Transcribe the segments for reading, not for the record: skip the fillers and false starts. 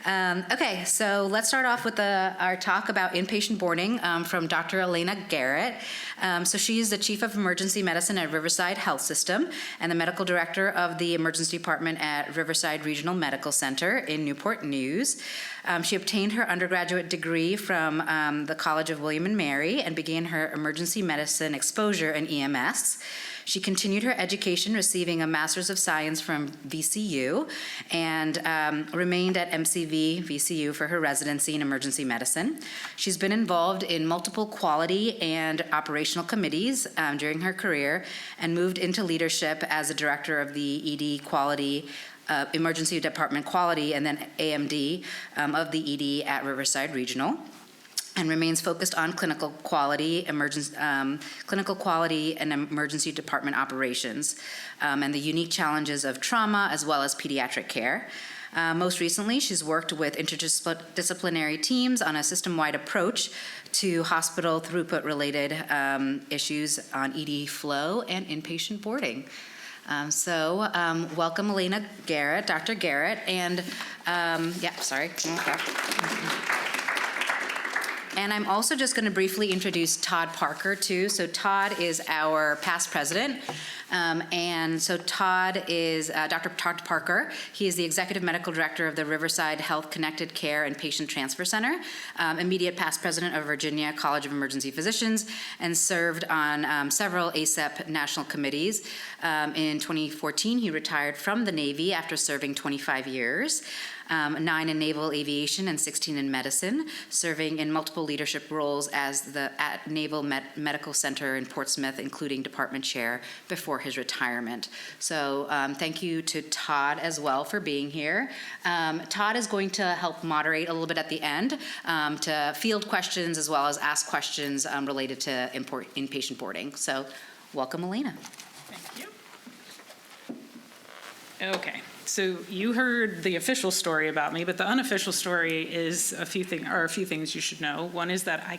Okay, so let's start off with our talk about inpatient boarding from Dr. Elena Garrett. So she is the Chief of Emergency Medicine at Riverside Health System and the Medical Director of the Emergency Department at Riverside Regional Medical Center in Newport News. She obtained her undergraduate degree from the College of William and Mary and began her emergency medicine exposure in EMS. She continued her education, receiving a Master's of Science from VCU, and remained at MCV VCU for her residency in emergency medicine. She's been involved in multiple quality and operational committees during her career, and moved into leadership as a director of the ED quality, emergency department quality, and then AMD of the ED at Riverside Regional, and remains focused on clinical quality and emergency department operations, and the unique challenges of trauma as well as pediatric care. Most recently, she's worked with interdisciplinary teams on a system-wide approach to hospital throughput-related issues on ED flow and inpatient boarding. Welcome Elena Garrett, Dr. Garrett, and And I'm also just going to briefly introduce Todd Parker, too. So Todd is our past president. And so Todd is Dr. Todd Parker. He is the Executive Medical Director of the Riverside Health Connected Care and Patient Transfer Center, immediate past president of Virginia College of Emergency Physicians, and served on several ACEP national committees. In 2014, he retired from the Navy after serving 25 years. 9 in naval aviation and 16 in medicine, serving in multiple leadership roles at Naval Medical Center in Portsmouth, including department chair before his retirement. So thank you to Todd as well for being here. Todd is going to help moderate a little bit at the end to field questions as well as ask questions related to inpatient boarding. So welcome, Elena. Thank you. Okay. So you heard the official story about me, but the unofficial story is a few things you should know. One is that I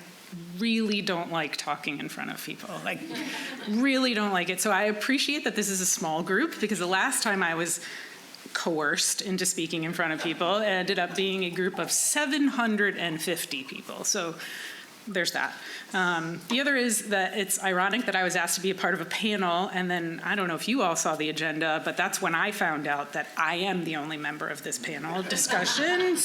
really don't like talking in front of people. Like, really don't like it. So I appreciate that this is a small group, because the last time I was coerced into speaking in front of people, it ended up being a group of 750 people. So there's that. The other is that it's ironic that I was asked to be a part of a panel, and then I don't know if you all saw the agenda, but that's when I found out that I am the only member of this panel discussion.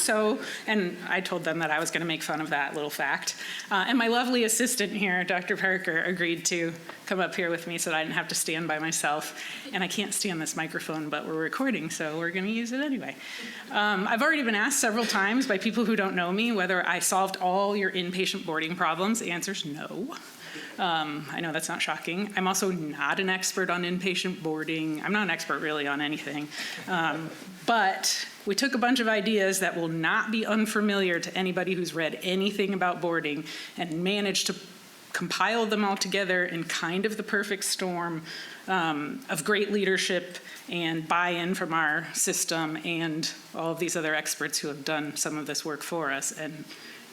And I told them that I was going to make fun of that little fact. And my lovely assistant here, Dr. Parker, agreed to come up here with me so that I didn't have to stand by myself. And I can't stand this microphone, but we're recording, so we're going to use it anyway. I've already been asked several times by people who don't know me whether I solved all your inpatient boarding problems. The answer is no. I know that's not shocking. I'm also not an expert on inpatient boarding. I'm not an expert really on anything. But we took a bunch of ideas that will not be unfamiliar to anybody who's read anything about boarding and managed to compile them all together in kind of the perfect storm of great leadership and buy-in from our system and all of these other experts who have done some of this work for us, and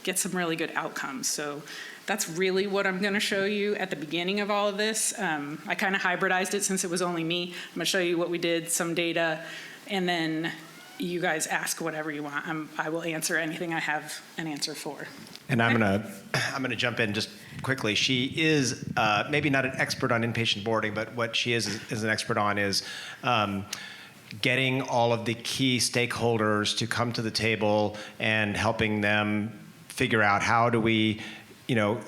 get some really good outcomes. So that's really what I'm going to show you at the beginning of all of this. I kind of hybridized it since it was only me. I'm going to show you what we did, some data, and then you guys ask whatever you want. I will answer anything I have an answer for. And I'm gonna jump in just quickly. She is maybe not an expert on inpatient boarding, but what she is an expert on is getting all of the key stakeholders to come to the table and helping them figure out how do we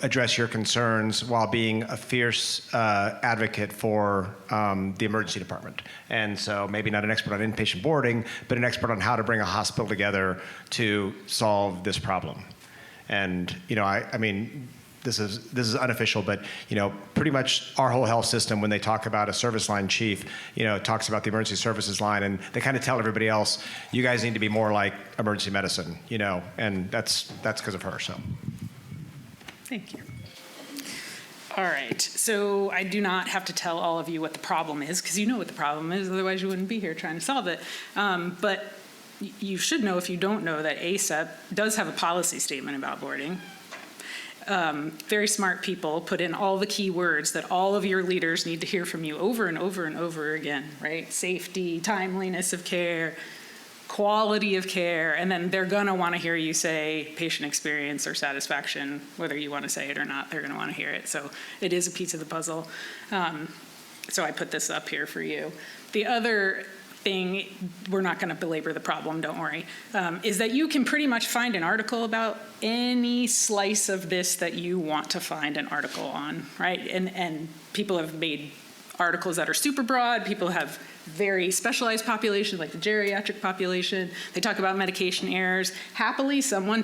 address your concerns while being a fierce advocate for the emergency department. And so maybe not an expert on inpatient boarding, but an expert on how to bring a hospital together to solve this problem. And I mean, this is unofficial, but pretty much our whole health system, when they talk about a service line chief, talks about the emergency services line, and they kind of tell everybody else, you guys need to be more like emergency medicine, and that's because of her. So. Thank you. All right, so I do not have to tell all of you what the problem is, because you know what the problem is, otherwise you wouldn't be here trying to solve it. But you should know, if you don't know, that ACEP does have a policy statement about boarding. Very smart people put in all the key words that all of your leaders need to hear from you over and over and over again, right? Safety, timeliness of care, quality of care, and then they're gonna wanna hear you say patient experience or satisfaction, whether you wanna say it or not, they're gonna wanna hear it. So it is a piece of the puzzle. So I put this up here for you. The other thing, we're not gonna belabor the problem, don't worry, is that you can pretty much find an article about any slice of this that you want to find an article on, right? And people have made articles that are super broad. People have very specialized populations, like the geriatric population. They talk about medication errors. Happily, someone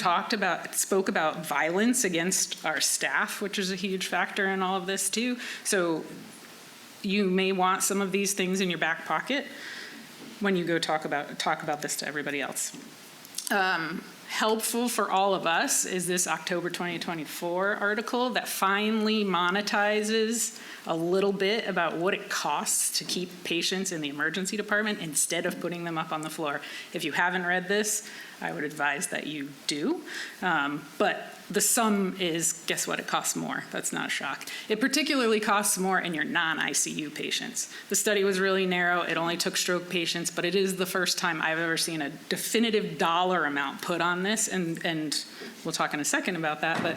spoke about violence against our staff, which is a huge factor in all of this too. So you may want some of these things in your back pocket when you go talk about this to everybody else. Helpful for all of us is this October 2024 article that finally monetizes a little bit about what it costs to keep patients in the emergency department instead of putting them up on the floor. If you haven't read this, I would advise that you do. But the sum is, guess what? It costs more. That's not a shock. It particularly costs more in your non-ICU patients. The study was really narrow. It only took stroke patients, but it is the first time I've ever seen a definitive dollar amount put on this, and we'll talk in a second about that, but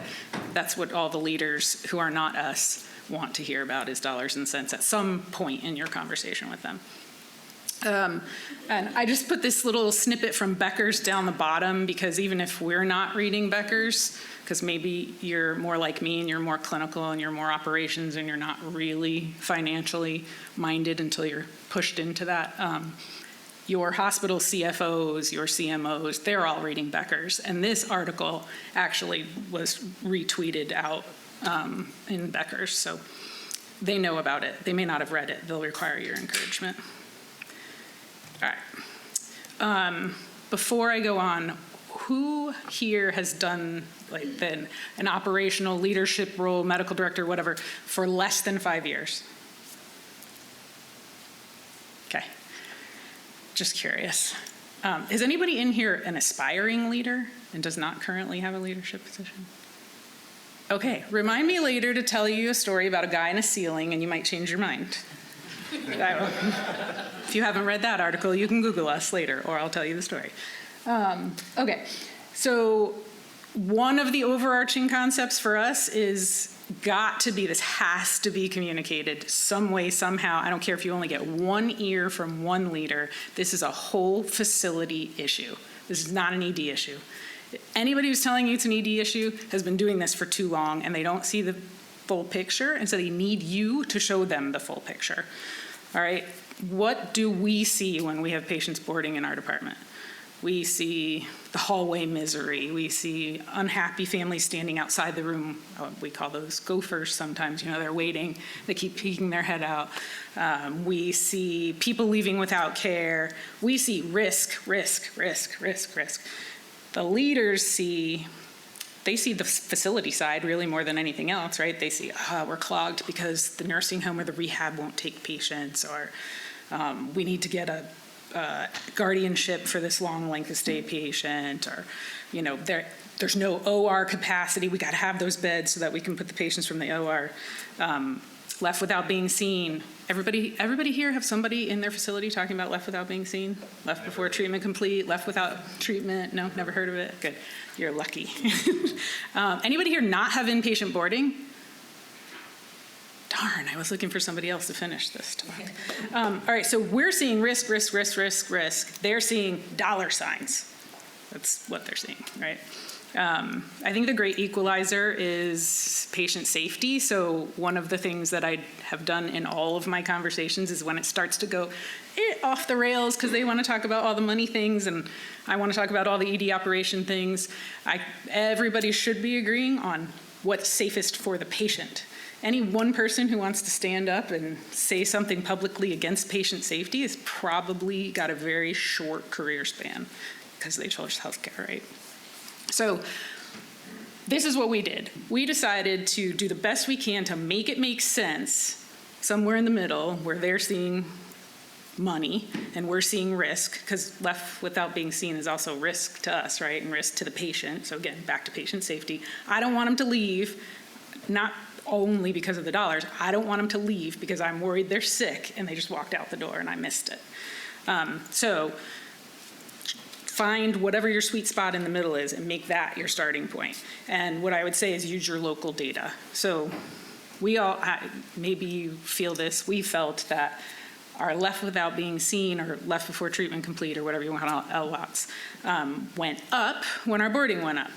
that's what all the leaders who are not us want to hear about, is dollars and cents at some point in your conversation with them. And I just put this little snippet from Becker's down the bottom, because even if we're not reading Becker's, because maybe you're more like me and you're more clinical and you're more operations and you're not really financially minded until you're pushed into that, your hospital CFOs, your CMOs, they're all reading Becker's. And this article actually was retweeted out in Becker's, so they know about it. They may not have read it. They'll require your encouragement. All right. Before I go on, who here has done like an operational leadership role, medical director, whatever, for less than 5 years? Okay. Just curious. Is anybody in here an aspiring leader and does not currently have a leadership position? Okay, remind me later to tell you a story about a guy in a ceiling and you might change your mind. If you haven't read that article, you can Google us later, or I'll tell you the story. Okay, so one of the overarching concepts for us is this has to be communicated some way, somehow. I don't care if you only get one ear from one leader. This is a whole facility issue. This is not an ED issue. Anybody who's telling you it's an ED issue has been doing this for too long, and they don't see the full picture, and so they need you to show them the full picture. All right, what do we see when we have patients boarding in our department? We see the hallway misery. We see unhappy families standing outside the room. We call those gophers sometimes. You know, they're waiting. They keep peeking their head out. We see people leaving without care. We see risk. The leaders see the facility side really more than anything else, right? They see, we're clogged because the nursing home or the rehab won't take patients, or we need to get a guardianship for this long length of stay patient, or, you know, there's no OR capacity. We got to have those beds so that we can put the patients from the OR. Left without being seen. Everybody here have somebody in their facility talking about left without being seen? Left before treatment complete, left without treatment? No, never heard of it? Good, you're lucky. Anybody here not have inpatient boarding? Darn, I was looking for somebody else to finish this talk. All right, so we're seeing risk. They're seeing dollar signs. That's what they're seeing, right? I think the great equalizer is patient safety. So one of the things that I have done in all of my conversations is when it starts to go off the rails because they want to talk about all the money things and I want to talk about all the ED operation things, everybody should be agreeing on what's safest for the patient. Any one person who wants to stand up and say something publicly against patient safety has probably got a very short career span because they chose healthcare, right? So this is what we did. We decided to do the best we can to make it make sense somewhere in the middle where they're seeing money and we're seeing risk, because left without being seen is also risk to us, right? And risk to the patient. So again, back to patient safety. I don't want them to leave, not only because of the dollars. I don't want them to leave because I'm worried they're sick and they just walked out the door and I missed it. So find whatever your sweet spot in the middle is and make that your starting point. And what I would say is use your local data. So we all, maybe you feel this, we felt that our left without being seen or left before treatment complete or whatever you want to LWATs went up when our boarding went up.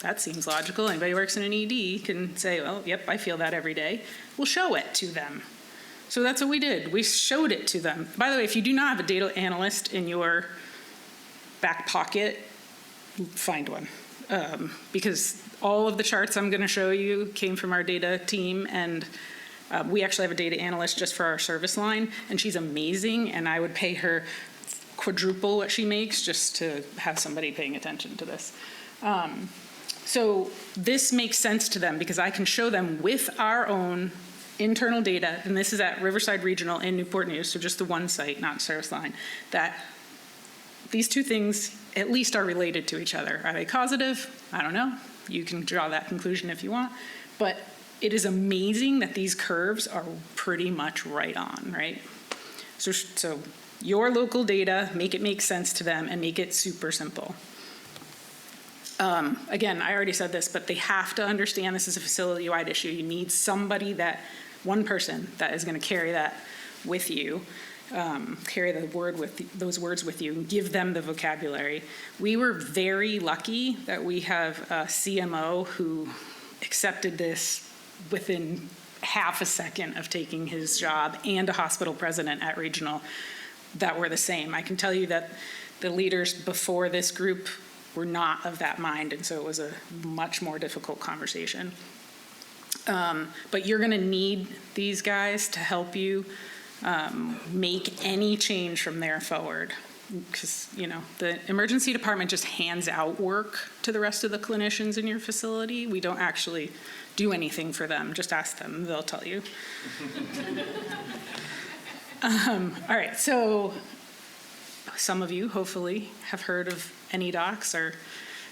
That seems logical. Anybody who works in an ED can say, well, yep, I feel that every day. We'll show it to them. So that's what we did. We showed it to them. By the way, if you do not have a data analyst in your back pocket, find one. Because all of the charts I'm going to show you came from our data team, and we actually have a data analyst just for our service line, and she's amazing, and I would pay her quadruple what she makes just to have somebody paying attention to this. So this makes sense to them because I can show them with our own internal data, and this is at Riverside Regional in Newport News, so just the one site, not service line, that these two things at least are related to each other. Are they causative? I don't know. You can draw that conclusion if you want, but it is amazing that these curves are pretty much right on, right? So your local data, make it make sense to them and make it super simple. Again, I already said this, but they have to understand this is a facility-wide issue. You need somebody one person that is going to carry that with you, carry those words with you, and give them the vocabulary. We were very lucky that we have a CMO who accepted this within half a second of taking his job, and a hospital president at Regional that were the same. I can tell you that the leaders before this group were not of that mind, and so it was a much more difficult conversation. But you're going to need these guys to help you make any change from there forward, because the emergency department just hands out work to the rest of the clinicians in your facility. We don't actually do anything for them. Just ask them; they'll tell you. All right, so some of you hopefully have heard of NEDOCS or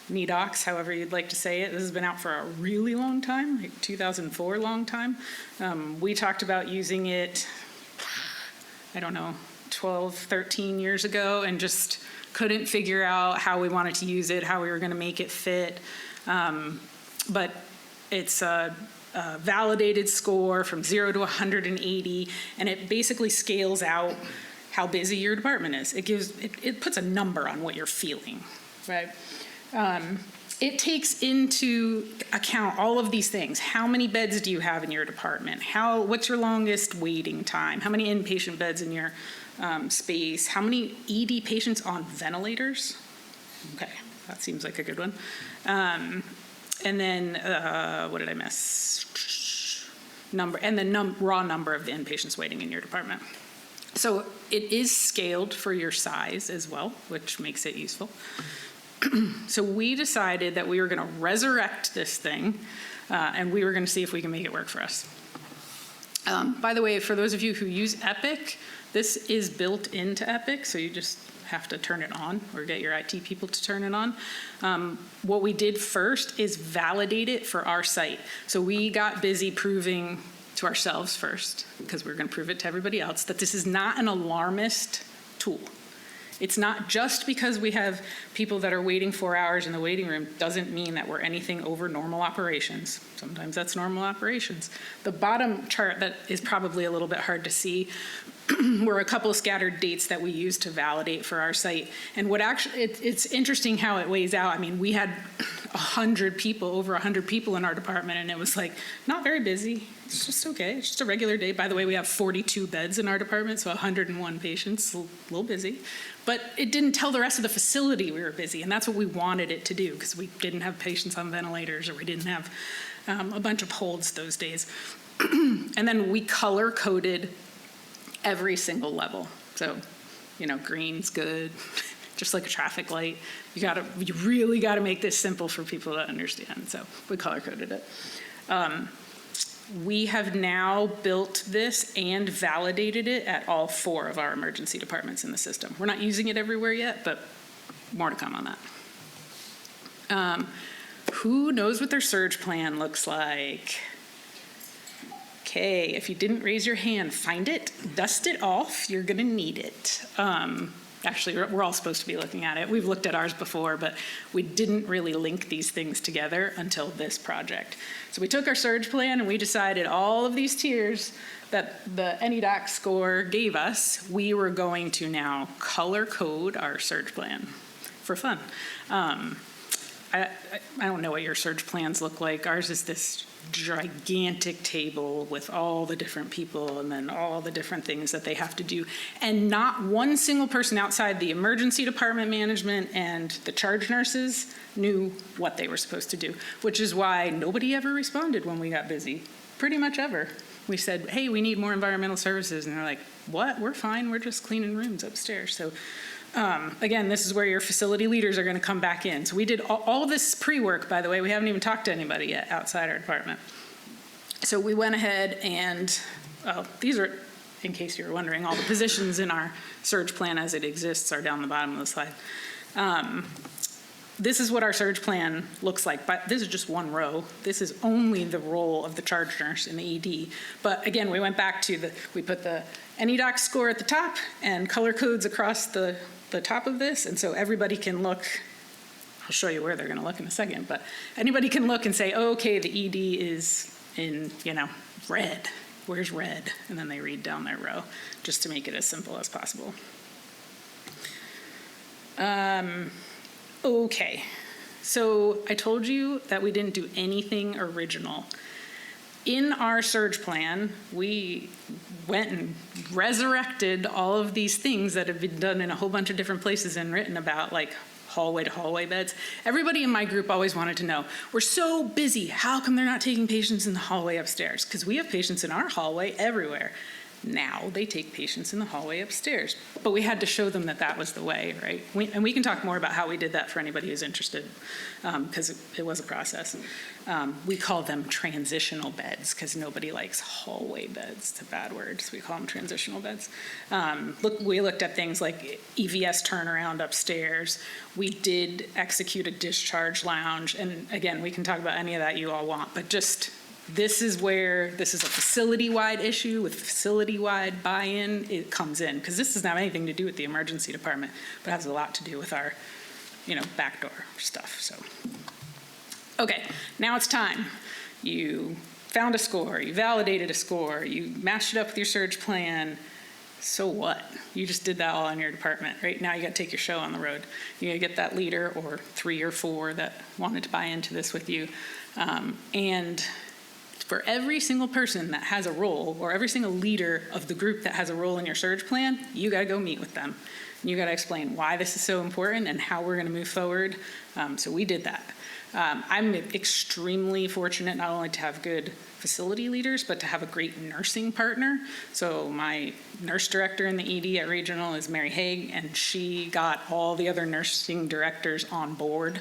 NEDOCS, however you'd like to say it. This has been out for a really long time, like 2004, long time. We talked about using it, I don't know, 12, 13 years ago, and just couldn't figure out how we wanted to use it, how we were going to make it fit. But it's a validated score from 0 to 180, and it basically scales out how busy your department is. It puts a number on what you're feeling, right? It takes into account all of these things. How many beds do you have in your department? What's your longest waiting time? How many inpatient beds in your space? How many ED patients on ventilators? Okay, that seems like a good one. And then, what did I miss? Raw number of the inpatients waiting in your department. So it is scaled for your size as well, which makes it useful. So we decided that we were going to resurrect this thing, and we were going to see if we can make it work for us. By the way, for those of you who use Epic, this is built into Epic, so you just have to turn it on or get your IT people to turn it on. What we did first is validate it for our site. So we got busy proving to ourselves first, because we're going to prove it to everybody else, that this is not an alarmist tool. It's not just because we have people that are waiting 4 hours in the waiting room doesn't mean that we're anything over normal operations. Sometimes that's normal operations. The bottom chart that is probably a little bit hard to see were a couple of scattered dates that we used to validate for our site. And it's interesting how it weighs out. I mean, we had 100 people, over 100 people in our department, and it was like, not very busy. It's just okay. It's just a regular day. By the way, we have 42 beds in our department, so 101 patients, a little busy. But it didn't tell the rest of the facility we were busy, and that's what we wanted it to do, because we didn't have patients on ventilators, or we didn't have a bunch of holds those days. And then we color-coded every single level. So, green's good, just like a traffic light. You really got to make this simple for people to understand. So we color-coded it. We have now built this and validated it at all 4 of our emergency departments in the system. We're not using it everywhere yet, but more to come on that. Who knows what their surge plan looks like? Okay, if you didn't raise your hand, find it, dust it off. You're going to need it. Actually, we're all supposed to be looking at it. We've looked at ours before, but we didn't really link these things together until this project. So we took our surge plan and we decided all of these tiers that the NEDOCS score gave us, we were going to now color code our surge plan for fun. I don't know what your surge plans look like. Ours is this gigantic table with all the different people and then all the different things that they have to do. And not one single person outside the emergency department management and the charge nurses knew what they were supposed to do, which is why nobody ever responded when we got busy, pretty much ever. We said, hey, we need more environmental services. And they're like, what? We're fine. We're just cleaning rooms upstairs. So again, this is where your facility leaders are going to come back in. So we did all of this pre-work, by the way. We haven't even talked to anybody yet outside our department. So we went ahead and, these are, in case you were wondering, all the positions in our surge plan as it exists are down the bottom of the slide. This is what our surge plan looks like, but this is just one row. This is only the role of the charge nurse in the ED. But again, we went back to we put the NEDOCS score at the top and color codes across the top of this, and so everybody can look. I'll show you where they're gonna look in a second, but anybody can look and say, oh, okay, the ED is in, red. Where's red? And then they read down their row, just to make it as simple as possible. Okay, so I told you that we didn't do anything original. In our surge plan, we went and resurrected all of these things that have been done in a whole bunch of different places and written about, like hallway to hallway beds. Everybody in my group always wanted to know, we're so busy, how come they're not taking patients in the hallway upstairs? Because we have patients in our hallway everywhere. Now they take patients in the hallway upstairs. But we had to show them that that was the way, right? And we can talk more about how we did that for anybody who's interested, because it was a process. We call them transitional beds because nobody likes hallway beds. It's a bad word, so we call them transitional beds. We looked at things like EVS turnaround upstairs. We did execute a discharge lounge. And again, we can talk about any of that you all want, but just this is where this is a facility-wide issue with facility-wide buy-in. It comes in because this doesn't have anything to do with the emergency department, but has a lot to do with our, backdoor stuff. So, okay, now it's time. You found a score, you validated a score, you matched it up with your surge plan. So what? You just did that all in your department, right? Now you got to take your show on the road. You got to get that leader or 3 or 4 that wanted to buy into this with you, and for every single person that has a role, or every single leader of the group that has a role in your surge plan, you got to go meet with them. You got to explain why this is so important and how we're going to move forward. So we did that. I'm extremely fortunate not only to have good facility leaders, but to have a great nursing partner. So my nurse director in the ED at Regional is Mary Haig, and she got all the other nursing directors on board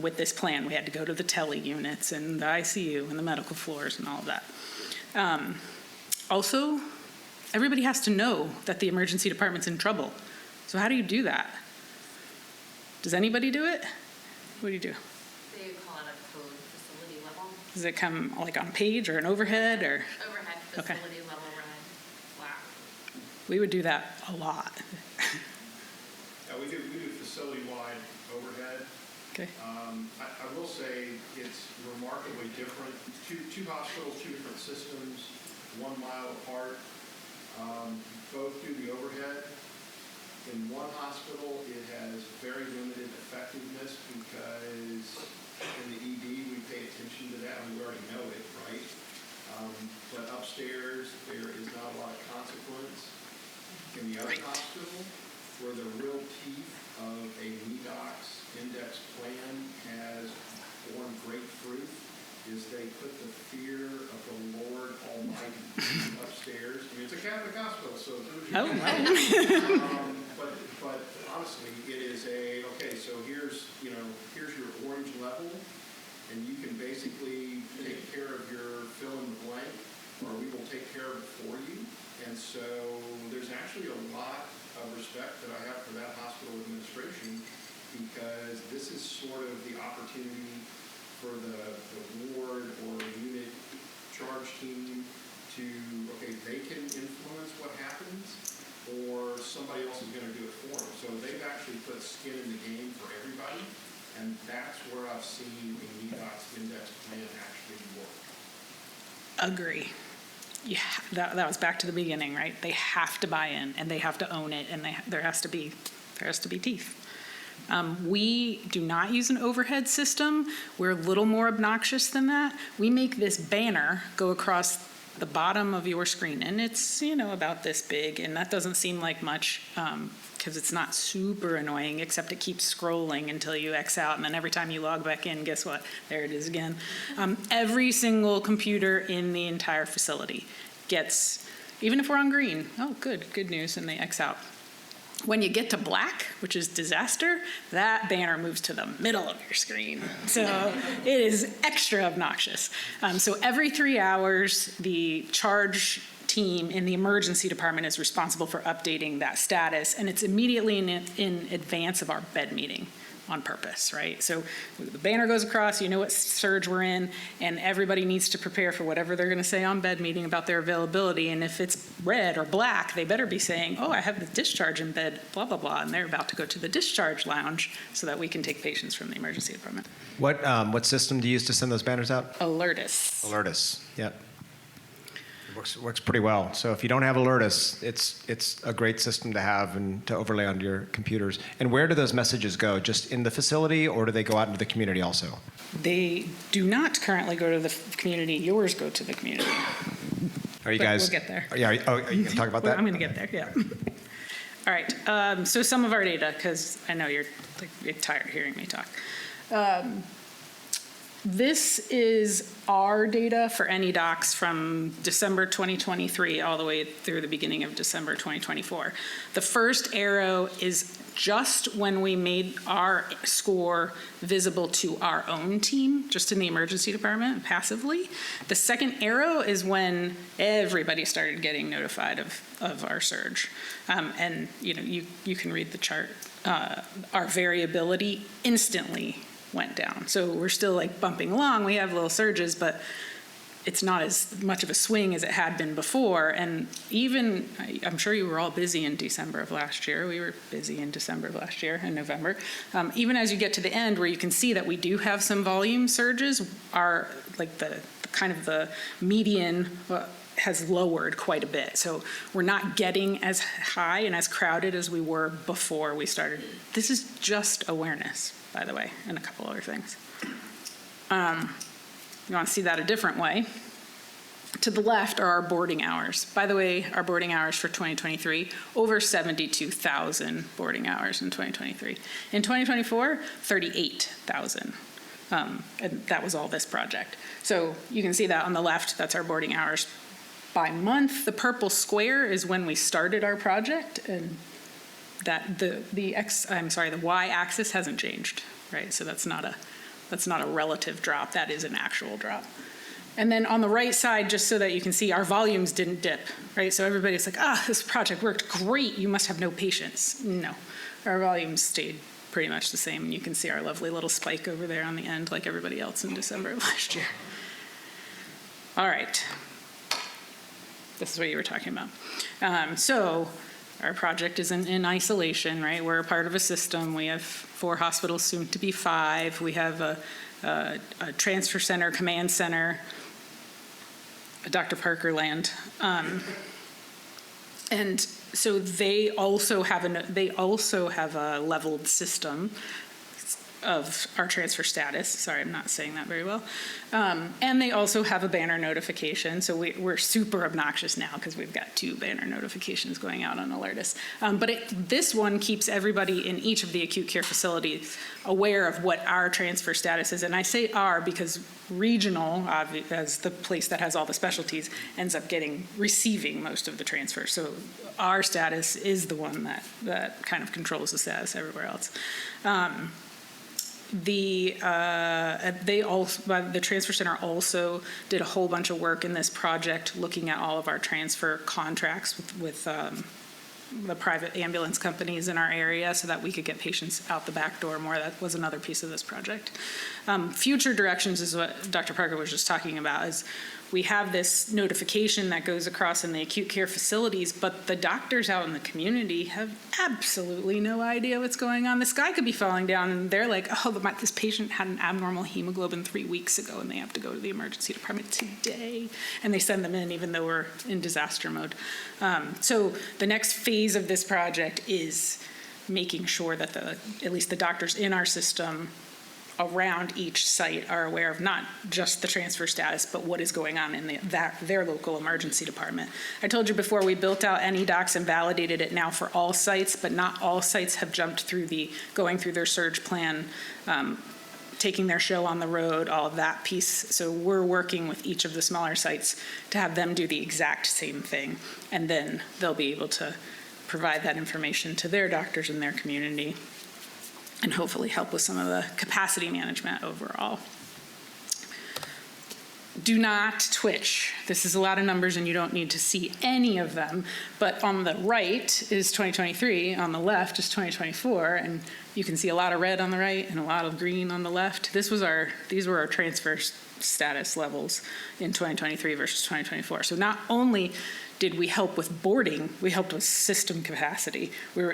with this plan. We had to go to the tele units and the ICU and the medical floors and all of that. Also, everybody has to know that the emergency department's in trouble. So how do you do that? Does anybody do it? What do you do? They call it a code facility level. Does it come like on page or an overhead or? Overhead Okay. facility level run. Wow. We would do that a lot. Yeah, we do facility-wide overhead. Okay. I will say it's remarkably different. Two hospitals, 2 different systems, 1 mile apart, both do the overhead. In one hospital, it has very limited effectiveness because in the ED, we pay attention to that, and we already know it, right? But upstairs, there is not a lot of consequence. In the other hospital, where the real teeth of a NEDOCS index plan has borne great fruit, is they put the fear of the Lord Almighty upstairs. I mean, it's a Catholic hospital, so Oh, wow. but honestly, it is okay, so here's your orange level, and you can basically take care of your fill in the blank, or we will take care of it for you. And so there's actually a lot of respect that I have for that hospital administration, because this is sort of the opportunity for the ward or unit charge team to, okay, they can influence what happens, or somebody else is going to do it for them. So they've actually put skin in the game for everybody, and that's where I've seen a NEDOCS index plan actually work. Agree. Yeah, that was back to the beginning, right? They have to buy in, and they have to own it, and there has to be teeth. We do not use an overhead system. We're a little more obnoxious than that. We make this banner go across the bottom of your screen, and it's, about this big, and that doesn't seem like much because it's not super annoying, except it keeps scrolling until you X out, and then every time you log back in, guess what? There it is again. Every single computer in the entire facility gets, even if we're on green, oh, good news, and they X out. When you get to black, which is disaster, that banner moves to the middle of your screen. So it is extra obnoxious. So every 3 hours, the charge team in the emergency department is responsible for updating that status, and it's immediately in advance of our bed meeting on purpose, right? So the banner goes across, you know what surge we're in, and everybody needs to prepare for whatever they're going to say on bed meeting about their availability. And if it's red or black, they better be saying, oh, I have the discharge in bed, blah, blah, blah, and they're about to go to the discharge lounge so that we can take patients from the emergency department. What system do you use to send those banners out? Alertus. Alertus, yep. Works pretty well. So if you don't have Alertus, it's a great system to have and to overlay onto your computers. And where do those messages go? Just in the facility, or do they go out into the community also? They do not currently go to the community. Yours go to the community. Are you But guys? we'll get there. Yeah. Are you going to talk about that? I'm going to get there, yeah. All right, so some of our data, because I know you're tired of hearing me talk. This is our data for NEDOCS from December 2023 all the way through the beginning of December 2024. The first arrow is just when we made our score visible to our own team, just in the emergency department, passively. The second arrow is when everybody started getting notified of our surge. And you can read the chart. Our variability instantly went down. So we're still bumping along. We have little surges, but it's not as much of a swing as it had been before. And even, I'm sure you were all busy in December of last year. We were busy in December of last year and November. Even as you get to the end where you can see that we do have some volume surges, our the median has lowered quite a bit. So we're not getting as high and as crowded as we were before we started. This is just awareness, by the way, and a couple other things. You want to see that a different way? To the left are our boarding hours. By the way, our boarding hours for 2023, over 72,000 boarding hours in 2023. In 2024, 38,000. And that was all this project. So you can see that on the left, that's our boarding hours by month. The purple square is when we started our project, and that the y-axis hasn't changed, right? So that's not a relative drop. That is an actual drop. And then on the right side, just so that you can see, our volumes didn't dip, right? So everybody's like, this project worked great. You must have no patience. No, our volumes stayed pretty much the same. And you can see our lovely little spike over there on the end, like everybody else in December of last year. All right. This is what you were talking about. So our project is in isolation, right? We're a part of a system. We have 4 hospitals, soon to be 5. We have a transfer center, command center, a Dr. Parker land. And so they also have a leveled system of our transfer status. Sorry, I'm not saying that very well. And they also have a banner notification. So we're super obnoxious now because we've got 2 banner notifications going out on Alertus. But this one keeps everybody in each of the acute care facilities aware of what our transfer status is. And I say our because regional, as the place that has all the specialties, ends up receiving most of the transfers. So our status is the one that kind of controls the status everywhere else. The transfer center also did a whole bunch of work in this project looking at all of our transfer contracts with the private ambulance companies in our area so that we could get patients out the back door more. That was another piece of this project. Future directions is what Dr. Parker was just talking about, is we have this notification that goes across in the acute care facilities, but the doctors out in the community have absolutely no idea what's going on. The sky could be falling down, and they're like, oh, this patient had an abnormal hemoglobin 3 weeks ago, and they have to go to the emergency department today. And they send them in even though we're in disaster mode. So the next phase of this project is making sure that at least the doctors in our system around each site are aware of not just the transfer status, but what is going on in their local emergency department. I told you before, we built out NEDOCS and validated it now for all sites, but not all sites have jumped through going through their surge plan, taking their show on the road, all of that piece. So we're working with each of the smaller sites to have them do the exact same thing, and then they'll be able to provide that information to their doctors in their community, and hopefully help with some of the capacity management overall. Do not twitch. This is a lot of numbers and you don't need to see any of them, but on the right is 2023, on the left is 2024, and you can see a lot of red on the right and a lot of green on the left. These were our transfer status levels in 2023 versus 2024. So not only did we help with boarding, we helped with system capacity. We were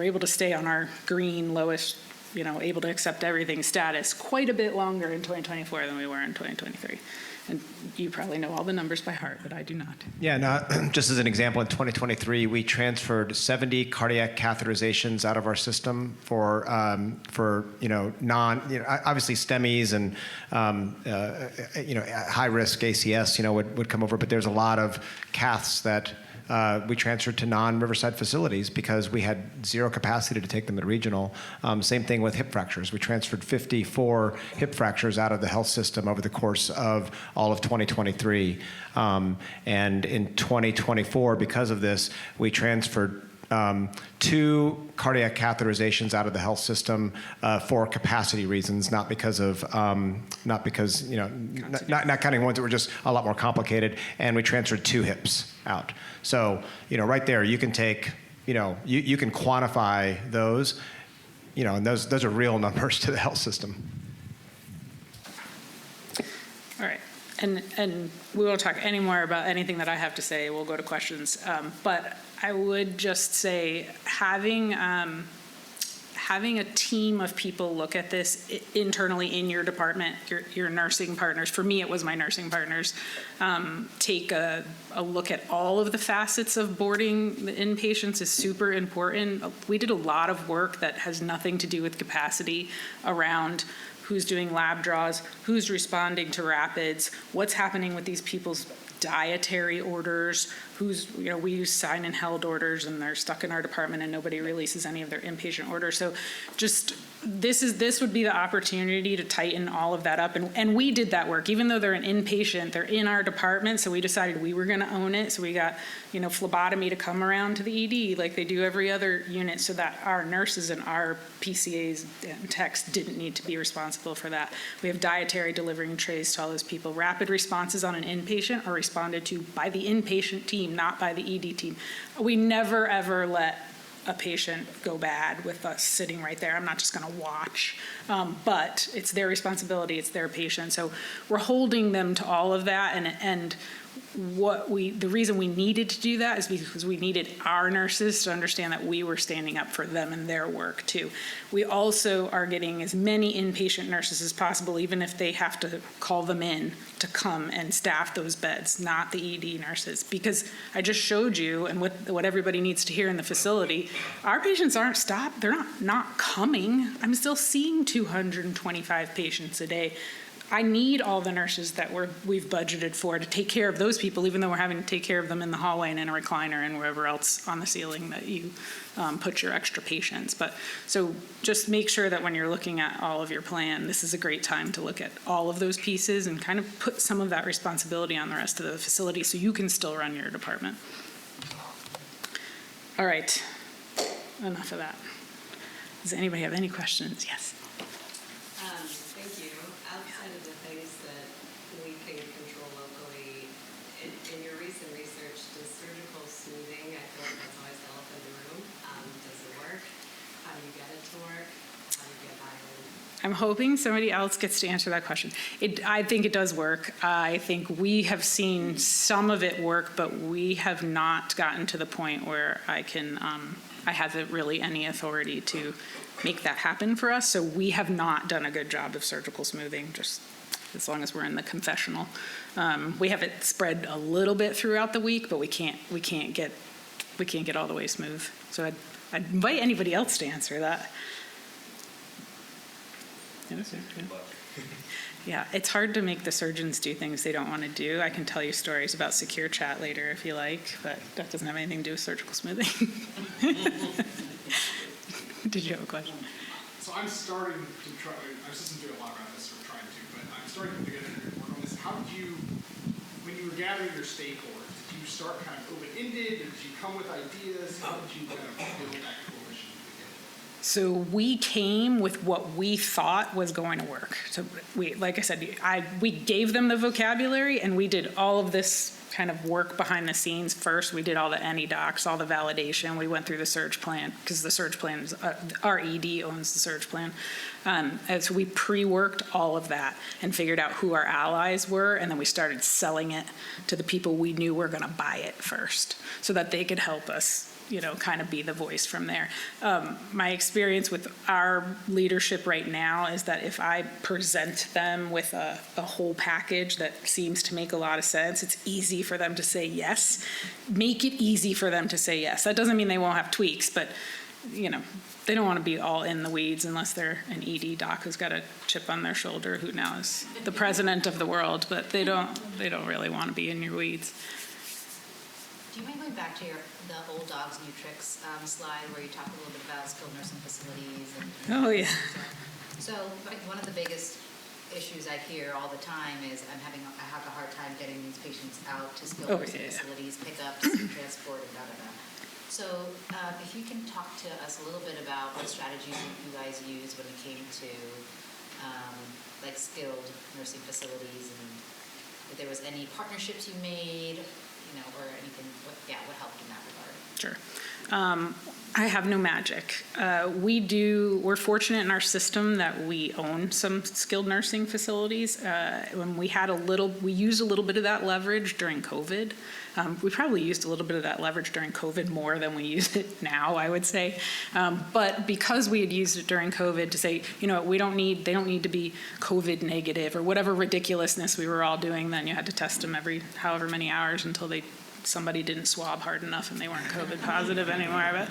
able to stay on our green lowest, able to accept everything status quite a bit longer in 2024 than we were in 2023. And you probably know all the numbers by heart, but I do not. Yeah, no, just as an example, in 2023, we transferred 70 cardiac catheterizations out of our system for obviously STEMIs and high risk ACS would come over, but there's a lot of caths that we transferred to non-Riverside facilities because we had zero capacity to take them to regional. Same thing with hip fractures. We transferred 54 hip fractures out of the health system over the course of all of 2023. And in 2024, because of this, we transferred 2 cardiac catheterizations out of the health system for capacity reasons, not because not counting ones that were just a lot more complicated. And we transferred 2 hips out. So right there, you can take you can quantify those, and those are real numbers to the health system. All right. And we won't talk any more about anything that I have to say. We'll go to questions. But I would just say having a team of people look at this internally in your department, your nursing partners, for me it was my nursing partners, take a look at all of the facets of boarding the inpatients is super important. We did a lot of work that has nothing to do with capacity around who's doing lab draws, who's responding to rapids, what's happening with these people's dietary orders, we use sign and held orders and they're stuck in our department and nobody releases any of their inpatient orders. So just this would be the opportunity to tighten all of that up. And we did that work. Even though they're an inpatient, they're in our department, so we decided we were going to own it. So we got, phlebotomy to come around to the ED like they do every other unit, so that our nurses and our PCAs and techs didn't need to be responsible for that. We have dietary delivering trays to all those people. Rapid responses on an inpatient are responded to by the inpatient team, not by the ED team. We never, ever let a patient go bad with us sitting right there. I'm not just going to watch, but it's their responsibility. It's their patient. So we're holding them to all of that. And the reason we needed to do that is because we needed our nurses to understand that we were standing up for them and their work too. We also are getting as many inpatient nurses as possible, even if they have to call them in to come and staff those beds, not the ED nurses. Because I just showed you, and what everybody needs to hear in the facility, our patients aren't stopped. They're not coming. I'm still seeing 225 patients a day. I need all the nurses that we've budgeted for to take care of those people, even though we're having to take care of them in the hallway and in a recliner and wherever else on the ceiling that you put your extra patients. But so just make sure that when you're looking at all of your plan, this is a great time to look at all of those pieces and kind of put some of that responsibility on the rest of the facility so you can still run your department. All right, enough of that. Does anybody have any questions? Yes. Thank you. Outside of the things that we can control locally, in your recent research, does surgical smoothing, I feel like that's always the elephant in the room. Does it work? How do you get it to work? How do you get buy-in? I'm hoping somebody else gets to answer that question. I think it does work. I think we have seen some of it work, but we have not gotten to the point where I haven't really any authority to make that happen for us. So we have not done a good job of surgical smoothing, just as long as we're in the confessional. We have it spread a little bit throughout the week, but we can't get all the way smooth. So I'd invite anybody else to answer that. Yeah, it's hard to make the surgeons do things they don't want to do. I can tell you stories about secure chat later if you like, but that doesn't have anything to do with surgical smoothing. Did you have a question? So I'm starting to try, I was listening to a lot about this, or trying to, but I'm starting to get a work on this. How did you, when you were gathering your stakeholders, did you start kind of open-ended, or did you come with ideas? How did you kind of build that coalition together? So we came with what we thought was going to work. So we, like I said, we gave them the vocabulary, and we did all of this kind of work behind the scenes first. We did all the NEDOCS, all the validation. We went through the surge plan, because the surge plan is, our ED owns the surge plan. And so we pre-worked all of that and figured out who our allies were, and then we started selling it to the people we knew were going to buy it first, so that they could help us, kind of be the voice from there. My experience with our leadership right now is that if I present them with a whole package that seems to make a lot of sense, it's easy for them to say yes. Make it easy for them to say yes. That doesn't mean they won't have tweaks, but they don't want to be all in the weeds unless they're an ED doc who's got a chip on their shoulder who now is the president of the world, but they don't really want to be in your weeds. Do you mind going back to the old dogs, new tricks slide where you talk a little bit about skilled nursing facilities? Oh, yeah. So one of the biggest issues I hear all the time is I have a hard time getting these patients out to skilled nursing facilities, pickups, transport, and da-da-da. So if you can talk to us a little bit about what strategies you guys used when it came to skilled nursing facilities, and if there was any partnerships you made, or anything, what helped in that regard? Sure. I have no magic. We're fortunate in our system that we own some skilled nursing facilities. When we used a little bit of that leverage during COVID. We probably used a little bit of that leverage during COVID more than we use it now, I would say. But because we had used it during COVID to say, they don't need to be COVID negative or whatever ridiculously we were all doing then. You had to test them every however many hours until somebody didn't swab hard enough and they weren't COVID positive anymore.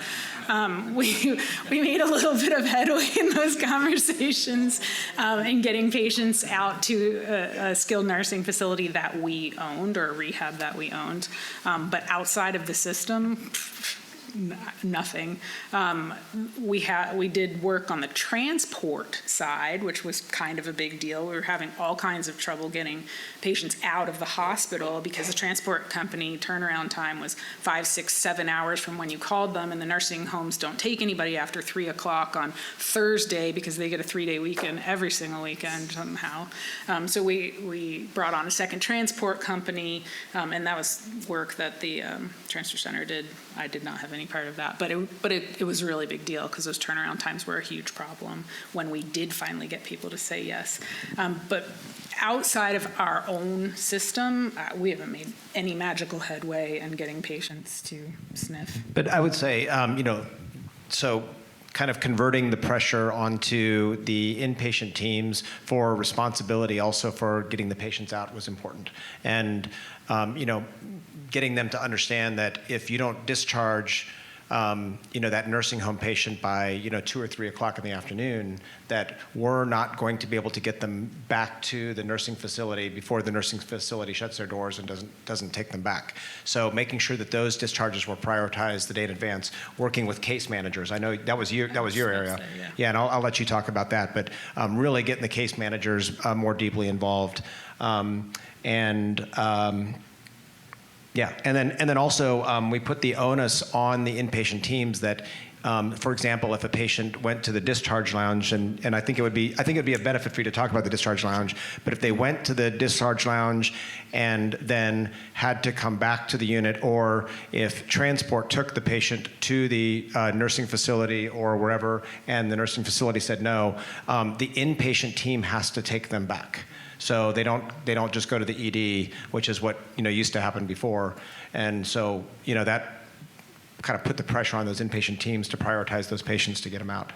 But we made a little bit of headway in those conversations in getting patients out to a skilled nursing facility that we owned, or a rehab that we owned. But outside of the system, nothing. We did work on the transport side, which was kind of a big deal. We were having all kinds of trouble getting patients out of the hospital because the transport company turnaround time was 5, 6, 7 hours from when you called them, and the nursing homes don't take anybody after 3 o'clock on Thursday because they get a 3-day weekend every single weekend somehow. So we brought on a second transport company, and that was work that the transfer center did. I did not have any part of that, but it was a really big deal because those turnaround times were a huge problem when we did finally get people to say yes. But outside of our own system, we haven't made any magical headway in getting patients to sniff. But I would say, so kind of converting the pressure onto the inpatient teams for responsibility also for getting the patients out was important. And, getting them to understand that if you don't discharge, that nursing home patient by, 2 or 3 o'clock in the afternoon, that we're not going to be able to get them back to the nursing facility before the nursing facility shuts their doors and doesn't take them back. So making sure that those discharges were prioritized the day in advance, working with case managers. I know that was your area. Yeah, and I'll let you talk about that, but really getting the case managers more deeply involved. Yeah, and then also we put the onus on the inpatient teams that For example, if a patient went to the discharge lounge, and I think it'd be a benefit for you to talk about the discharge lounge, but if they went to the discharge lounge and then had to come back to the unit, or if transport took the patient to the nursing facility or wherever, and the nursing facility said no, the inpatient team has to take them back. So they don't just go to the ED, which is what used to happen before, and so that kind of put the pressure on those inpatient teams to prioritize those patients to get them out.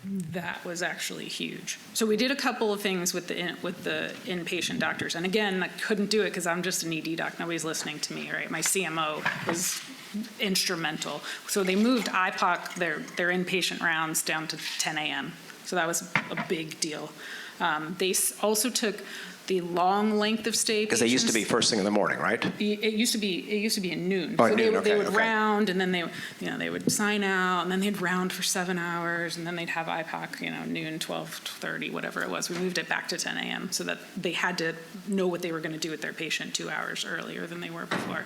That was actually huge. So we did a couple of things with the inpatient doctors, and again, I couldn't do it because I'm just an ED doc. Nobody's listening to me, right? My CMO was instrumental. So they moved IPOC, their inpatient rounds, down to 10 a.m. So that was a big deal. They also took the long length of stay Because they used to be first thing in the morning, right? It used to be at noon. Oh, So at noon, they would okay. round, and then they would sign out, and then they'd round for 7 hours, and then they'd have IPOC, noon, 12:30, whatever it was. We moved it back to 10 a.m. so that they had to know what they were going to do with their patient 2 hours earlier than they were before.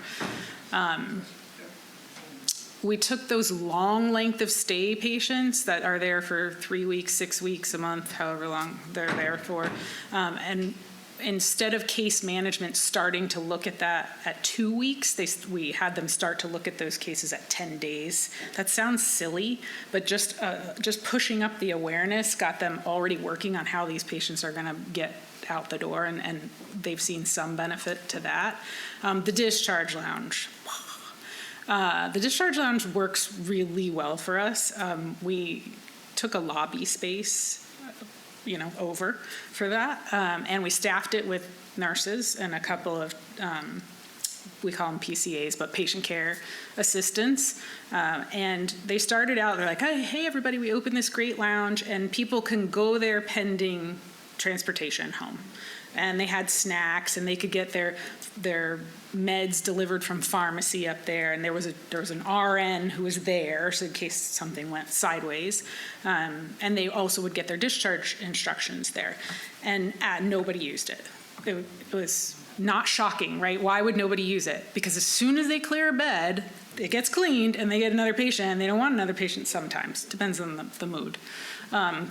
We took those long length of stay patients that are there for 3 weeks, 6 weeks, a month, however long they're there for, and instead of case management starting to look at that at 2 weeks, we had them start to look at those cases at 10 days. That sounds silly, but just pushing up the awareness got them already working on how these patients are going to get out the door, and they've seen some benefit to that. The discharge lounge. The discharge lounge works really well for us. We took a lobby space over for that. And we staffed it with nurses and a couple of, we call them PCAs, but patient care assistants. And they started out, they're like, hey, everybody, we opened this great lounge, and people can go there pending transportation home. And they had snacks, and they could get their meds delivered from pharmacy up there, and there was an RN who was there, so in case something went sideways, and they also would get their discharge instructions there, and nobody used it. It was not shocking, right? Why would nobody use it? Because as soon as they clear a bed, it gets cleaned, and they get another patient, and they don't want another patient sometimes. Depends on the mood.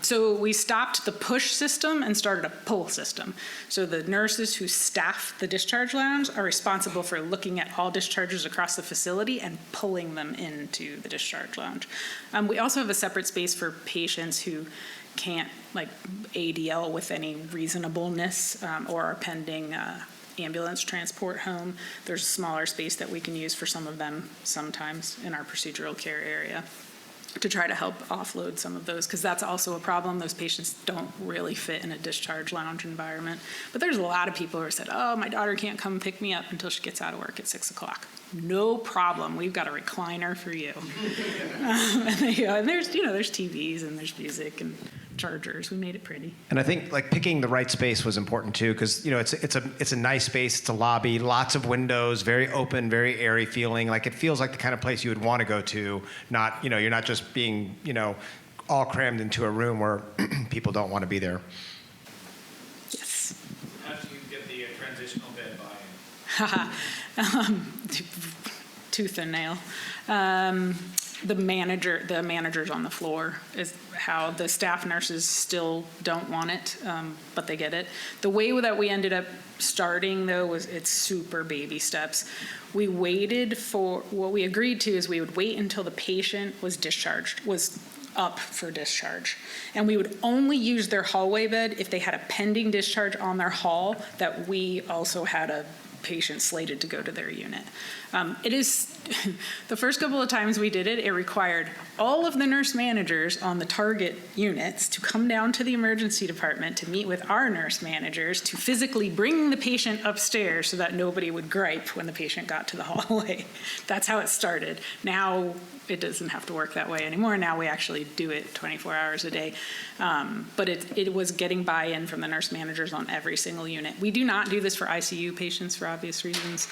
So we stopped the push system and started a pull system. So the nurses who staff the discharge lounge are responsible for looking at all discharges across the facility and pulling them into the discharge lounge. We also have a separate space for patients who can't ADL with any reasonableness or are pending ambulance transport home. There's a smaller space that we can use for some of them sometimes in our procedural care area, to try to help offload some of those, because that's also a problem. Those patients don't really fit in a discharge lounge environment. But there's a lot of people who said, oh, my daughter can't come pick me up until she gets out of work at 6 o'clock. No problem. We've got a recliner for you. And there's TVs and there's music and chargers. We made it pretty. And I think picking the right space was important too, because it's a nice space. It's a lobby, lots of windows, very open, very airy feeling. It feels like the kind of place you would want to go to. Not you're not just being all crammed into a room where people don't want to be there. Yes. How do you get the transitional bed buy-in? Tooth and nail. The managers on the floor is how the staff nurses still don't want it, but they get it. The way that we ended up starting, though, it's super baby steps. We waited for, what we agreed to is we would wait until the patient was up for discharge. And we would only use their hallway bed if they had a pending discharge on their hall that we also had a patient slated to go to their unit. It is, the first couple of times we did it, it required all of the nurse managers on the target units to come down to the emergency department to meet with our nurse managers to physically bring the patient upstairs so that nobody would gripe when the patient got to the hallway. That's how it started. Now it doesn't have to work that way anymore. Now we actually do it 24 hours a day. But it was getting buy-in from the nurse managers on every single unit. We do not do this for ICU patients for obvious reasons.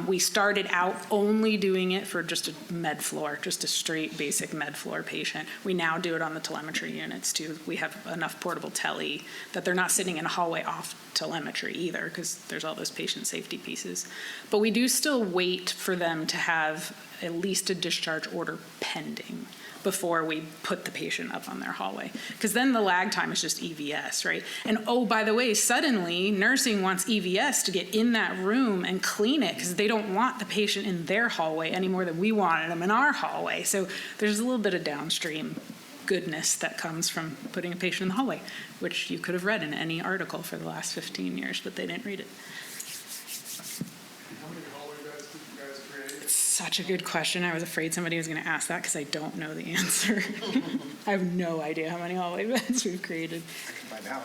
We started out only doing it for just a med floor, just a straight basic med floor patient. We now do it on the telemetry units too. We have enough portable tele that they're not sitting in a hallway off telemetry either, because there's all those patient safety pieces. But we do still wait for them to have at least a discharge order pending. before we put the patient up on their hallway. Because then the lag time is just EVS, right? And oh, by the way, suddenly nursing wants EVS to get in that room and clean it because they don't want the patient in their hallway any more than we wanted them in our hallway. So there's a little bit of downstream goodness that comes from putting a patient in the hallway, which you could have read in any article for the last 15 years, but they didn't read it. How many hallway beds did you guys create? It's such a good question. I was afraid somebody was going to ask that because I don't know the answer. I have no idea how many hallway beds we've created. I can find out.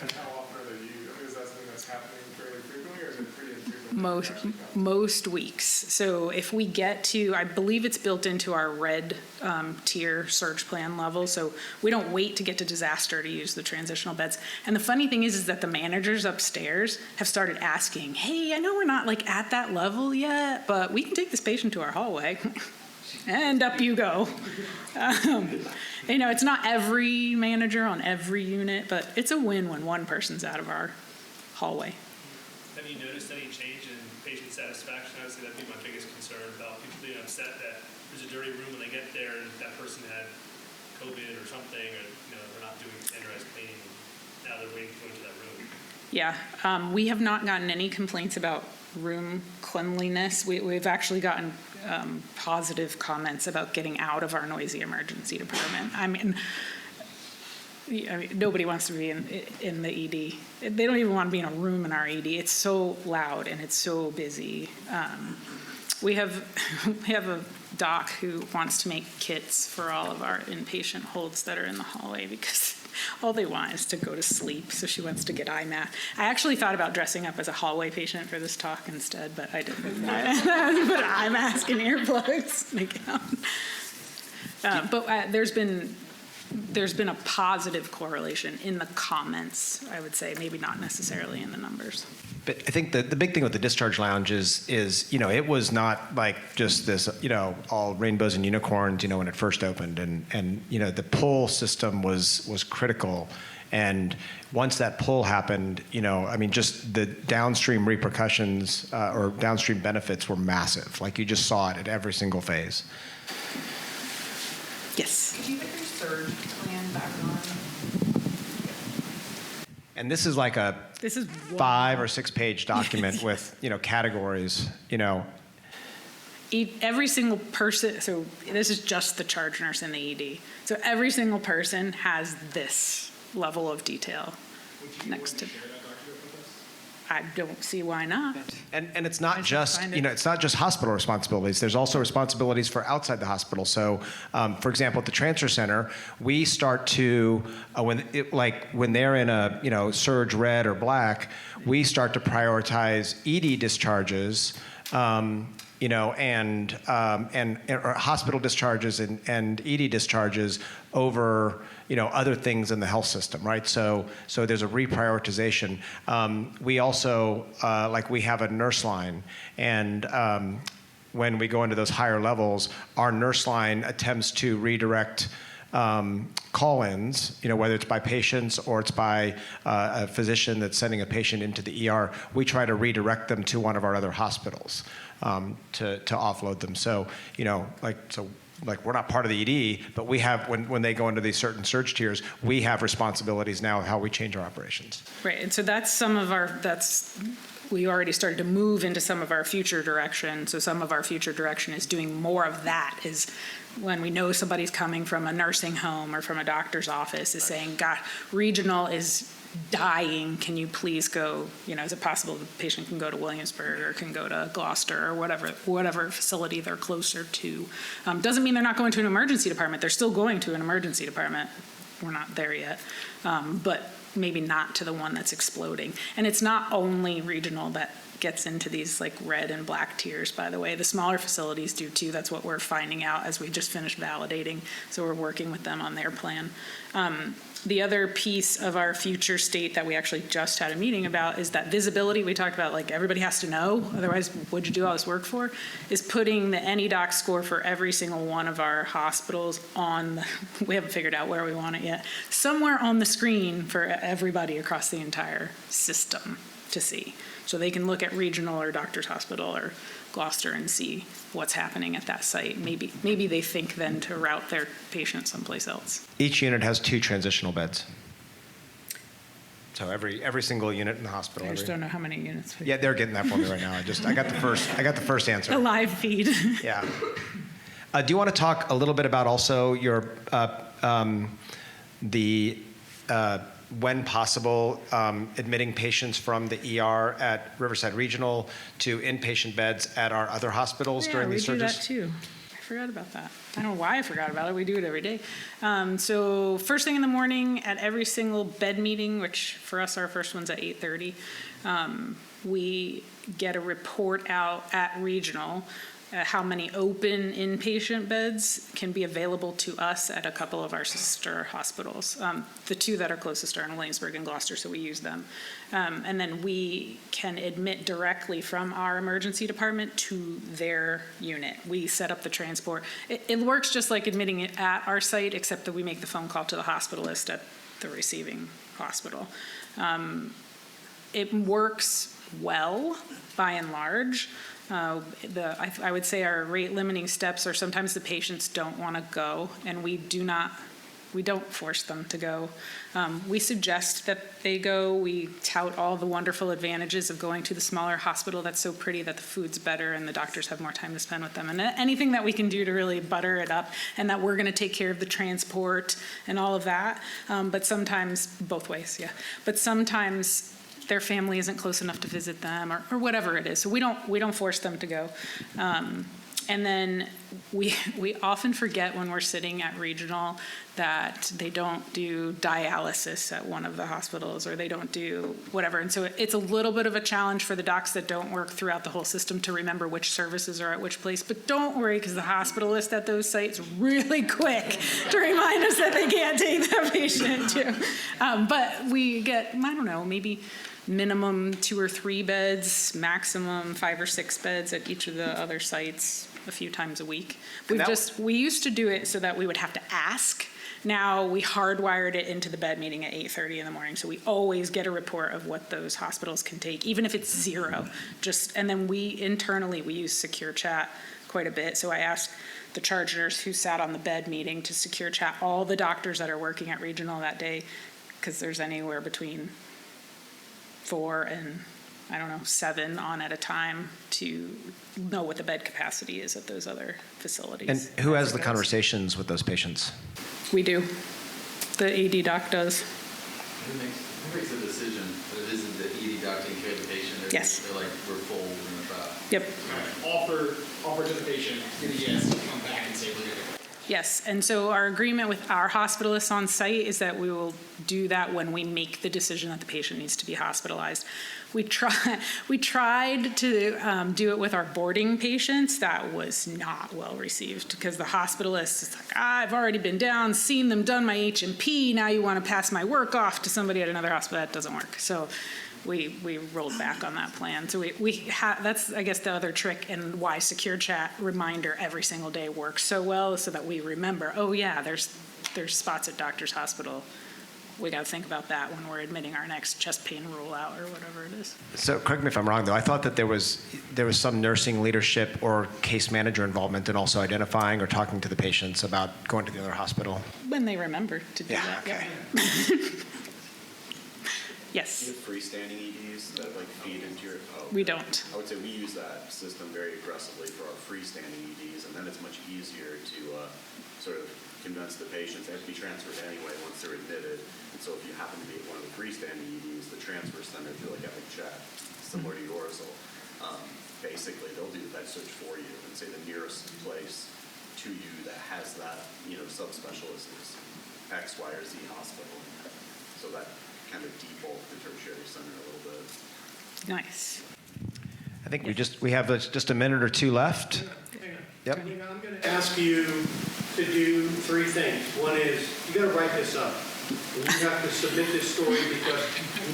And how often are they used? I mean, is that something that's happening fairly frequently, or is it pretty infrequent? Most weeks. So if we get to, I believe it's built into our red tier surge plan level, so we don't wait to get to disaster to use the transitional beds. And the funny thing is that the managers upstairs have started asking, hey, I know we're not like at that level yet, but we can take this patient to our hallway. And up you go. You know, it's not every manager on every unit, but it's a win when one person's out of our hallway. Have you noticed any change in patient satisfaction? Obviously, that'd be my biggest concern about people being upset that there's a dirty room when they get there and that person had COVID or something, or they're not doing standardized cleaning. Now they're waiting to go into that room. Yeah, we have not gotten any complaints about room cleanliness. We've actually gotten positive comments about getting out of our noisy emergency department. I mean, nobody wants to be in the ED. They don't even want to be in a room in our ED. It's so loud and it's so busy. We have a doc who wants to make kits for all of our inpatient holds that are in the hallway because all they want is to go to sleep. So she wants to get eye mask. I actually thought about dressing up as a hallway patient for this talk instead, but I didn't. I put an eye mask and earplugs and a gown. But there's been a positive correlation in the comments, I would say, maybe not necessarily in the numbers. But I think the big thing with the discharge lounge is it was not like just this, all rainbows and unicorns, when it first opened. And the pull system was critical. And once that pull happened, just the downstream repercussions or downstream benefits were massive. Like you just saw it at every single phase. Yes. Could you get your surge plan back on? And this is like a 5 or 6 page document with, categories, Every single person, so this is just the charge nurse in the ED. So every single person has this level of detail next to. I don't see why not. And it's not just, it's not just hospital responsibilities. There's also responsibilities for outside the hospital. So, for example, at the transfer center, we start to, when they're in a, surge red or black, we start to prioritize ED discharges, or hospital discharges and ED discharges over, other things in the health system, right? So there's a reprioritization. We also, we have a nurse line, and when we go into those higher levels, our nurse line attempts to redirect call-ins, whether it's by patients or it's by a physician that's sending a patient into the ER. We try to redirect them to one of our other hospitals to offload them. So, we're not part of the ED, but we have, when they go into these certain surge tiers, we have responsibilities now of how we change our operations. Right, and so that's we already started to move into some of our future direction. So some of our future direction is doing more of that, is when we know somebody's coming from a nursing home or from a doctor's office, is saying, God, regional is dying, can you please go, is it possible the patient can go to Williamsburg or can go to Gloucester or whatever facility they're closer to. Doesn't mean they're not going to an emergency department. They're still going to an emergency department. We're not there yet. But maybe not to the one that's exploding. And it's not only regional that gets into these red and black tiers, by the way. The smaller facilities do too. That's what we're finding out as we just finished validating. So we're working with them on their plan. The other piece of our future state that we actually just had a meeting about is that visibility. We talked about everybody has to know, otherwise what'd you do all this work for? Is putting the NEDOCS score for every single one of our hospitals on, we haven't figured out where we want it yet, somewhere on the screen for everybody across the entire system to see. So they can look at regional or doctor's hospital or Gloucester and see what's happening at that site. Maybe they think then to route their patient someplace else. Each unit has 2 transitional beds. So every single unit in the hospital. I just don't know how many units. Yeah, they're getting that for me right now. I got the first answer. A live feed. Yeah. Do you want to talk a little bit about also your when possible, admitting patients from the ER at Riverside Regional to inpatient beds at our other hospitals during these surges? Yeah, we do that too. I forgot about that. I don't know why I forgot about it. We do it every day. So first thing in the morning at every single bed meeting, which for us our first one's at 8:30, we get a report out at Regional how many open inpatient beds can be available to us at a couple of our sister hospitals. The 2 that are closest are in Williamsburg and Gloucester, so we use them. And then we can admit directly from our emergency department to their unit. We set up the transport. It works just like admitting it at our site, except that we make the phone call to the hospitalist at the receiving hospital. It works well, by and large. I would say our rate limiting steps are sometimes the patients don't want to go, and we don't force them to go. We suggest that they go. We tout all the wonderful advantages of going to the smaller hospital that's so pretty that the food's better and the doctors have more time to spend with them. And anything that we can do to really butter it up, and that we're going to take care of the transport and all of that. But sometimes, both ways, yeah. But sometimes their family isn't close enough to visit them, or whatever it is. So we don't force them to go. And then we often forget when we're sitting at Regional that they don't do dialysis at one of the hospitals, or they don't do whatever. And so it's a little bit of a challenge for the docs that don't work throughout the whole system to remember which services are at which place. But don't worry, because the hospitalist at those sites really quick to remind us that they can't take that patient too. But we get, I don't know, maybe minimum 2 or 3 beds, maximum 5 or 6 beds at each of the other sites a few times a week. We used to do it so that we would have to ask. Now we hardwired it into the bed meeting at 8:30 in the morning, so we always get a report of what those hospitals can take, even if it's 0. And then we internally use secure chat quite a bit. So I asked the charge nurse who sat on the bed meeting to secure chat all the doctors that are working at Regional that day, because there's anywhere between 4 and 7 on at a time, to know what the bed capacity is at those other facilities. And who has the conversations with those patients? We do. The ED doc does. Who makes the decision that it isn't the ED doc taking care of the patient? Yes. They're like, we're full, we're going to Yep. Offer to the patient, get a yes, come back and say we're going to go. Yes, and so our agreement with our hospitalists on site is that we will do that when we make the decision that the patient needs to be hospitalized. We tried to do it with our boarding patients. That was not well received, because the hospitalist is like, I've already been down, seen them, done my H&P, now you want to pass my work off to somebody at another hospital. That doesn't work. So we rolled back on that plan. So that's, I guess, the other trick, and why secure chat reminder every single day works so well, so that we remember, oh yeah, there's spots at Doctor's Hospital. We got to think about that when we're admitting our next chest pain rule out or whatever it is. So correct me if I'm wrong, though. I thought that there was some nursing leadership or case manager involvement in also identifying or talking to the patients about going to the other hospital. When they remember to do that. Okay. Yep. Yes. Do you have freestanding EDs that feed into your? We don't. I would say we use that system very aggressively for our freestanding EDs, and then it's much easier to sort of convince the patients. They have to be transferred anyway once they're admitted. And so if you happen to be at one of the freestanding EDs, the transfer center through Epic Chat, similar to yours, basically they'll do the bed search for you and say the nearest place to you that has that subspecialist is X, Y, or Z hospital. So that kind of default the tertiary center a little bit. Nice. I think we have just a minute or 2 left. Yep. I'm going to ask you to do 3 things. One is, you got to write this up. And you have to submit this story, because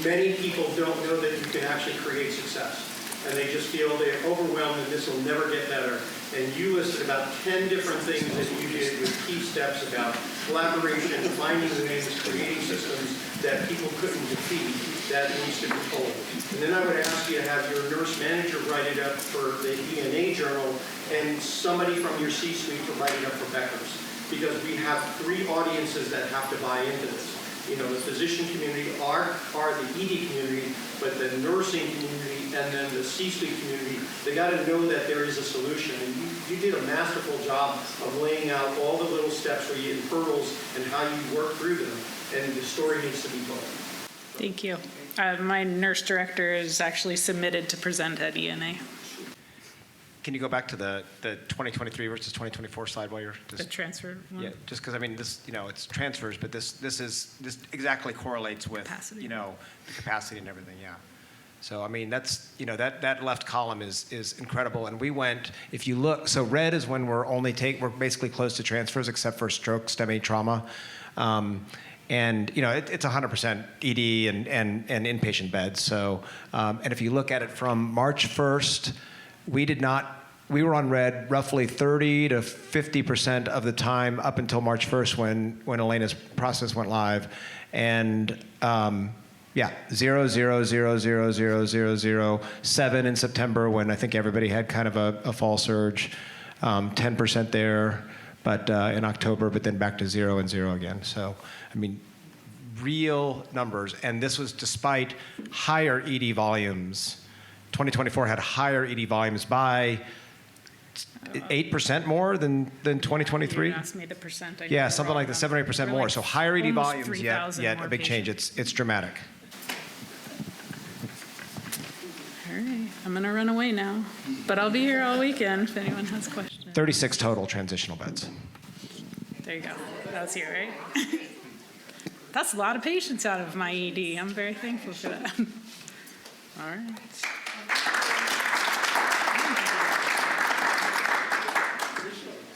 many people don't know that you can actually create success. And they just feel they're overwhelmed and this will never get better. And you listed about 10 different things that you did with key steps about collaboration, finding ways, creating systems that people couldn't defeat. that needs to be told. And then I would ask you to have your nurse manager write it up for the ENA journal and somebody from your C-suite to write it up for Becker's. Because we have three audiences that have to buy into this. You know, the physician community are the ED community, but the nursing community and then the C-suite community, they got to know that there is a solution. And you did a masterful job of laying out all the little steps where you hurdles and how you work through them. And the story needs to be told. Thank you. My nurse director is actually submitted to present at ENA. Can you go back to the 2023 versus 2024 slide while you're The just, transfer one? yeah, just because I mean this, you know, it's transfers, but this exactly correlates with Capacity. you know, the capacity and everything. Yeah. So I mean that's, you know, that left column is incredible. And we went, if you look, so red is when we're basically close to transfers except for stroke, STEMI, trauma. And you know it's 100% ED and inpatient beds. So and if you look at it from March 1st, we were on red roughly 30 to 50% of the time up until March 1st when Elena's process went live, and 0, 0, 0, 0, 0, 0, 0, 7 in September when I think everybody had kind of a fall surge, 10% there, but in October, but then back to 0 and 0 again. So I mean, real numbers, and this was despite higher ED volumes. 2024 had higher ED volumes by 8% more than 2023. You asked me the percent. Yeah, something like the 7 or 8% more. So higher ED almost volumes, 3,000 yet more a big change. It's dramatic. All right, I'm gonna run away now, but I'll be here all weekend if anyone has questions. 36 total transitional beds. There you go. That's you, right? That's a lot of patients out of my ED. I'm very thankful for that. All right.